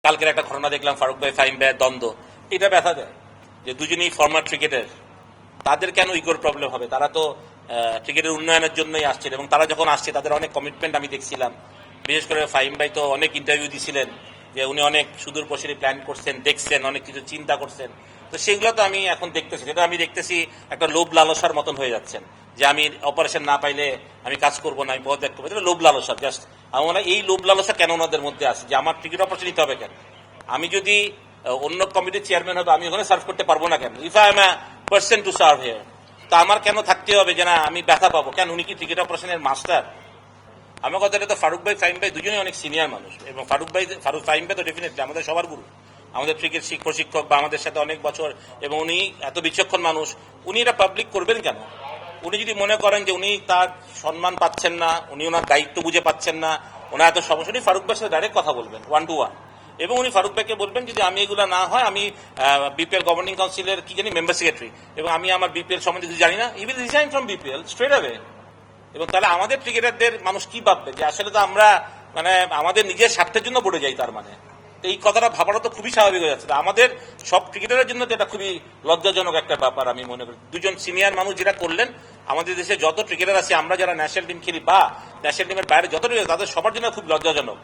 কালকের একটা ঘটনা দেখলাম, ফারুক ভাই ফাহিম ভাইয়ের দ্বন্দ্ব, এটা ব্যথা দেয় যে দুজনেই ফর্মার ক্রিকেটার, তাদের কেন ইগোর প্রবলেম হবে? তারা তো ক্রিকেটের উন্নয়নের জন্যই আসছেন, এবং তারা যখন আসছে তাদের অনেক কমিটমেন্ট আমি দেখছিলাম। বিশেষ করে ফাহিম ভাই তো অনেক ইন্টারভিউ দিয়েছিলেন যে উনি অনেক সুদূর প্রসারী প্ল্যান করছেন, দেখছেন, অনেক কিছু চিন্তা করছেন। তো সেগুলো তো আমি এখন দেখতেছি, সেটা আমি দেখতেছি একটা লোভ লালসার মতন হয়ে যাচ্ছেন, যে আমি অপারেশন না পাইলে আমি কাজ করবো না, আমি পদত্যাগ করবো। এটা লোভ লালসা। জাস্ট আমার মনে হয় এই লোভ লালসা কেন ওনাদের মধ্যে আছে, যে আমার টিকিট অপারেশন নিতে হবে কেন? আমি যদি অন্য কমিটির চেয়ারম্যান হবে, আমি ওখানে সার্ভ করতে পারবো না কেন? If I am a person to serve here, তা আমার কেন থাকতে হবে যে না আমি ব্যথা পাবো কেন? উনি কি টিকিট অপারেশনের মাস্টার? আমার কথা, তো ফারুক ভাই ফাহিম ভাই দুজনেই অনেক সিনিয়র মানুষ, এবং ফাহিম ভাই তো ডেফিনেটলি আমাদের সবার গুরু, আমাদের ক্রিকেট প্রশিক্ষক বা আমাদের সাথে অনেক বছর, এবং উনি এত বিচক্ষণ মানুষ। উনি এটা পাবলিক করবেন কেন? উনি যদি মনে করেন যে উনি তার সম্মান পাচ্ছেন না, উনি ওনার দায়িত্ব বুঝে পাচ্ছেন না, ওনার এত সমস্যা, উনি ফারুক ভাইয়ের সাথে ডাইরেক্ট কথা বলবেন 1-to-1, এবং উনি ফারুক ভাইকে বলবেন যদি আমি এগুলো না হয়, আমি বিপিএল গভর্নিং কাউন্সিলের কি জানি মেম্বার সেক্রেটারি, এবং আমি আমার বিপিএল সম্বন্ধে কিছু জানি না, I will resign from BPL straight away. এবং তাহলে আমাদের ক্রিকেটারদের মানুষ কি ভাববে, যে আসলে তো আমরা মানে আমাদের নিজের স্বার্থের জন্য পড়ে যাই, তার মানে এই কথাটা ভাবাটা তো খুবই স্বাভাবিক হয়ে যাচ্ছে। আমাদের সব ক্রিকেটারের জন্য তো এটা খুবই লজ্জাজনক একটা ব্যাপার আমি মনে করি। দুজন সিনিয়র মানুষ যেটা করলেন, আমাদের দেশে যত ক্রিকেটার আছে, আমরা যারা ন্যাশনাল টিম খেলি বা ন্যাশনাল টিমের বাইরে যত, তাদের সবার জন্য খুব লজ্জাজনক।